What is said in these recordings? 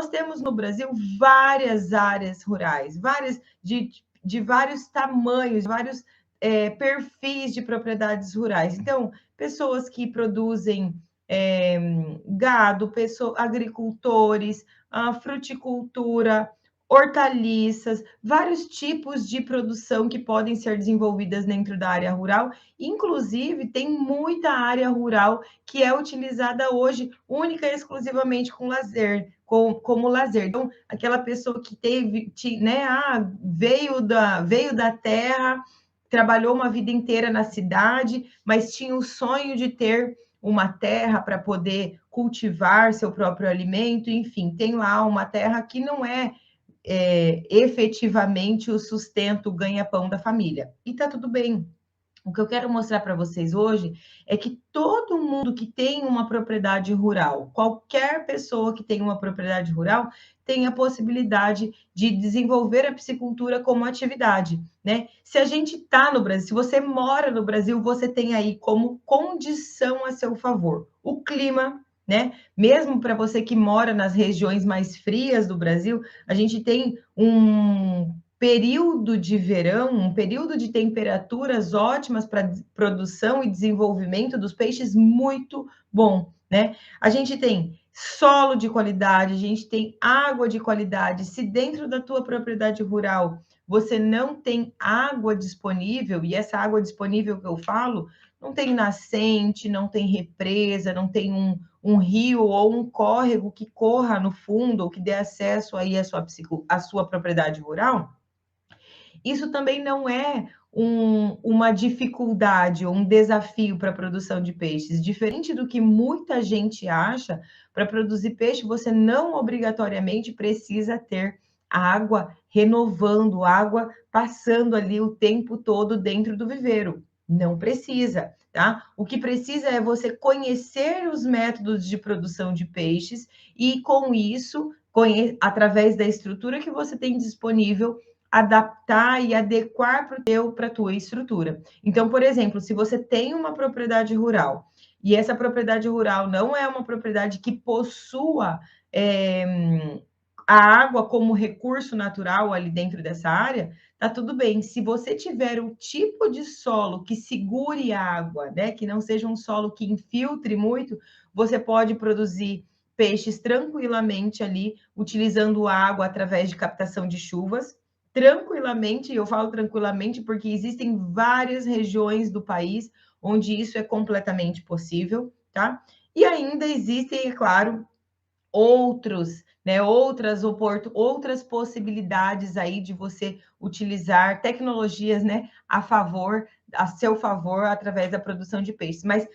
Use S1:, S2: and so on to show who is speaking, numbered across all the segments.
S1: nós temos no Brasil várias áreas rurais, várias de vários tamanhos, vários perfis de propriedades rurais. Então, pessoas que produzem gado, agricultores, fruticultura, hortaliças, vários tipos de produção que podem ser desenvolvidas dentro da área rural. Inclusive, tem muita área rural que é utilizada hoje única e exclusivamente com lazer, como lazer. Então, aquela pessoa que veio da terra, trabalhou uma vida inteira na cidade, mas tinha o sonho de ter uma terra para poder cultivar seu próprio alimento, enfim, tem lá uma terra que não é efetivamente o sustento, o ganha-pão da família. E tá tudo bem. O que eu quero mostrar para vocês hoje é que todo mundo que tem uma propriedade rural, qualquer pessoa que tem uma propriedade rural, tem a possibilidade de desenvolver a piscicultura como atividade, né? Se a gente está no Brasil, se você mora no Brasil, você tem aí como condição a seu favor o clima, né? Mesmo para você que mora nas regiões mais frias do Brasil, a gente tem um período de verão, um período de temperaturas ótimas para produção e desenvolvimento dos peixes muito bom, né? A gente tem solo de qualidade, a gente tem água de qualidade. Se dentro da tua propriedade rural você não tem água disponível, e essa água disponível que eu falo, não tem nascente, não tem represa, não tem um rio ou um córrego que corra no fundo ou que dê acesso aí à sua propriedade rural, isso também não é uma dificuldade ou um desafio para a produção de peixes. Diferente do que muita gente acha, para produzir peixe, você não obrigatoriamente precisa ter água renovando, água passando ali o tempo todo dentro do viveiro. Não precisa, tá? O que precisa é você conhecer os métodos de produção de peixes e, com isso, através da estrutura que você tem disponível, adaptar e adequar para a tua estrutura. Então, por exemplo, se você tem uma propriedade rural e essa propriedade rural não é uma propriedade que possua a água como recurso natural ali dentro dessa área, tá tudo bem. Se você tiver um tipo de solo que segure a água, né, que não seja um solo que infiltre muito, você pode produzir peixes tranquilamente ali, utilizando água através de captação de chuvas, tranquilamente, eu falo tranquilamente porque existem várias regiões do país onde isso é completamente possível, tá? E ainda existem, é claro, outras possibilidades aí de você utilizar tecnologias, né, a seu favor, através da produção de peixes. Mas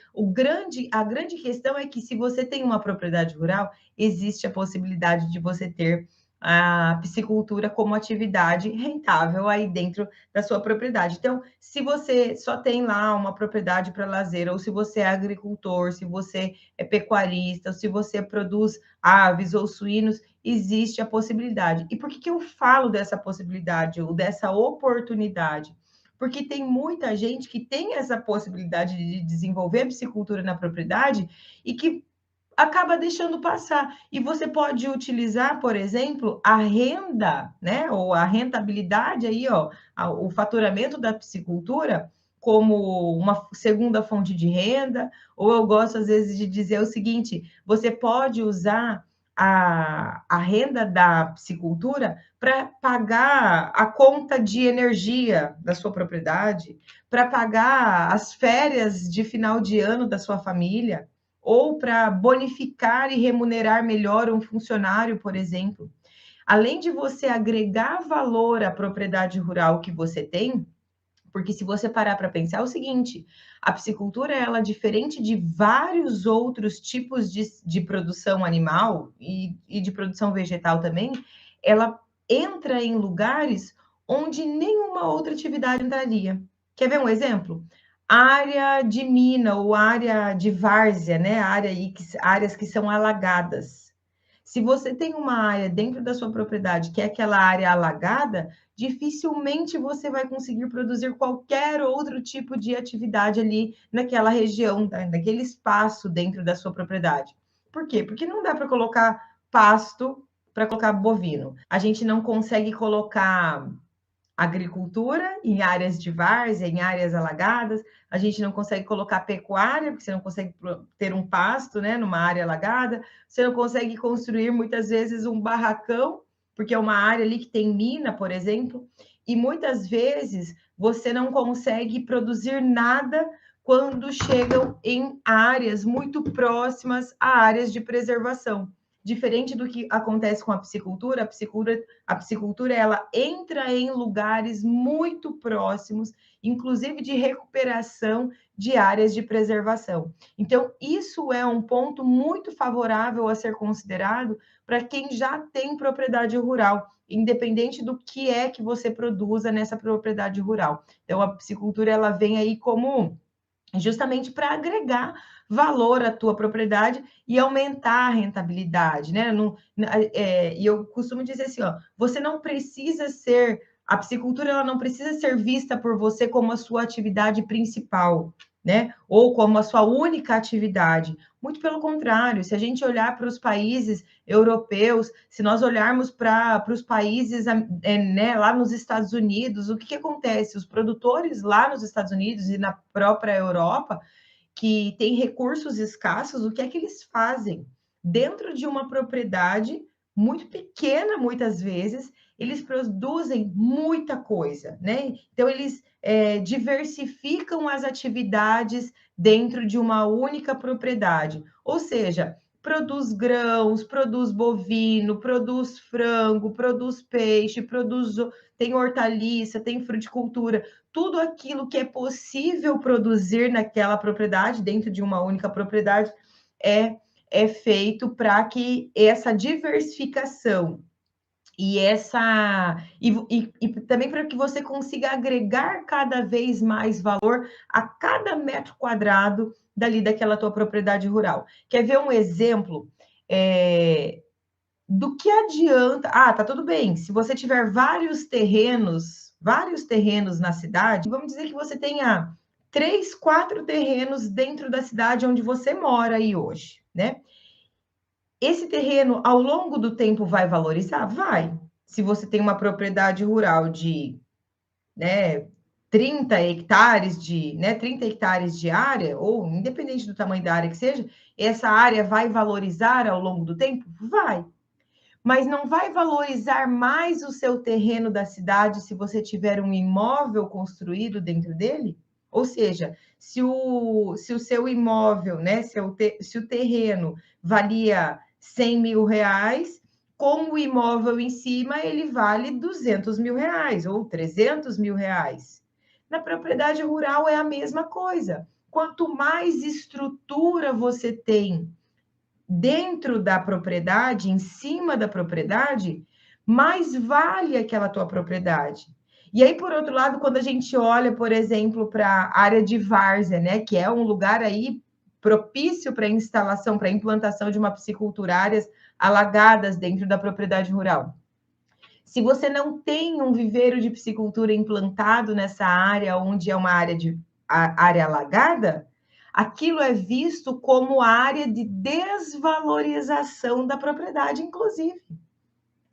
S1: a grande questão é que se você tem uma propriedade rural, existe a possibilidade de você ter a piscicultura como atividade rentável aí dentro da sua propriedade. Então, se você só tem lá uma propriedade para lazer, ou se você é agricultor, se você é pecuarista, ou se você produz aves ou suínos, existe a possibilidade. E por que eu falo dessa possibilidade ou dessa oportunidade? Porque tem muita gente que tem essa possibilidade de desenvolver a piscicultura na propriedade e que acaba deixando passar. E você pode utilizar, por exemplo, a renda, né, ou a rentabilidade aí, ó, o faturamento da piscicultura como uma segunda fonte de renda, ou eu gosto às vezes de dizer o seguinte, você pode usar a renda da piscicultura para pagar a conta de energia da sua propriedade, para pagar as férias de final de ano da sua família, ou para bonificar e remunerar melhor um funcionário, por exemplo. Além de você agregar valor à propriedade rural que você tem, porque se você parar para pensar é o seguinte, a piscicultura, ela é diferente de vários outros tipos de produção animal e de produção vegetal também, ela entra em lugares onde nenhuma outra atividade entraria. Quer ver um exemplo? Área de mina ou área de várzea, né? Áreas que são alagadas. Se você tem uma área dentro da sua propriedade que é aquela área alagada, dificilmente você vai conseguir produzir qualquer outro tipo de atividade ali naquela região, naquele espaço dentro da sua propriedade. Por quê? Porque não dá para colocar pasto para colocar bovino. A gente não consegue colocar agricultura em áreas de várzea, em áreas alagadas. A gente não consegue colocar pecuária, porque você não consegue ter um pasto, né, numa área alagada. Você não consegue construir, muitas vezes, um barracão, porque é uma área ali que tem mina, por exemplo. E muitas vezes você não consegue produzir nada quando chegam em áreas muito próximas a áreas de preservação. Diferente do que acontece com a piscicultura, a piscicultura ela entra em lugares muito próximos, inclusive de recuperação de áreas de preservação. Então, isso é um ponto muito favorável a ser considerado para quem já tem propriedade rural, independente do que é que você produza nessa propriedade rural. Então, a piscicultura ela vem aí como justamente para agregar valor à tua propriedade e aumentar a rentabilidade, né? E eu costumo dizer assim, ó, você não precisa ser, a piscicultura ela não precisa ser vista por você como a sua atividade principal, né? Ou como a sua única atividade. Muito pelo contrário, se a gente olhar para os países europeus, se nós olharmos para os países, né, lá nos Estados Unidos, o que acontece? Os produtores lá nos Estados Unidos e na própria Europa, que têm recursos escassos, o que é que eles fazem? Dentro de uma propriedade muito pequena, muitas vezes, eles produzem muita coisa, né? Então, eles diversificam as atividades dentro de uma única propriedade. Ou seja, produz grãos, produz bovino, produz frango, produz peixe, tem hortaliça, tem fruticultura, tudo aquilo que é possível produzir naquela propriedade, dentro de uma única propriedade, é feito para que essa diversificação e também para que você consiga agregar cada vez mais valor a cada metro quadrado dali daquela tua propriedade rural. Quer ver um exemplo do que adianta? Ah, tá tudo bem. Se você tiver vários terrenos na cidade, vamos dizer que você tenha 3, 4 terrenos dentro da cidade onde você mora aí hoje, né? Esse terreno, ao longo do tempo, vai valorizar? Vai. Se você tem uma propriedade rural de, né, 30 hectares né, 30 hectares de área, ou independente do tamanho da área que seja, essa área vai valorizar ao longo do tempo? Vai. Mas não vai valorizar mais o seu terreno da cidade se você tiver um imóvel construído dentro dele? Ou seja, se o seu imóvel, né, se o terreno valia 100 mil reais, com o imóvel em cima, ele vale 200 mil reais ou 300 mil reais. Na propriedade rural é a mesma coisa. Quanto mais estrutura você tem dentro da propriedade, em cima da propriedade, mais vale aquela tua propriedade. E aí, por outro lado, quando a gente olha, por exemplo, para a área de várzea, né, que é um lugar aí propício para instalação, para implantação de uma piscicultura, áreas alagadas dentro da propriedade rural. Se você não tem um viveiro de piscicultura implantado nessa área, onde é uma área alagada, aquilo é visto como área de desvalorização da propriedade, inclusive,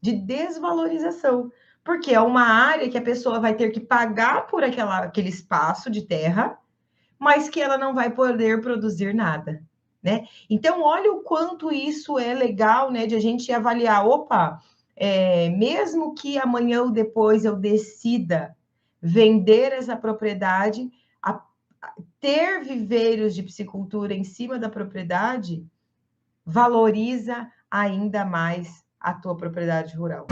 S1: de desvalorização, porque é uma área que a pessoa vai ter que pagar por aquele espaço de terra, mas que ela não vai poder produzir nada, né? Então, olha o quanto isso é legal, né, de a gente avaliar, opa, mesmo que amanhã ou depois eu decida vender essa propriedade, ter viveiros de piscicultura em cima da propriedade valoriza ainda mais a tua propriedade rural.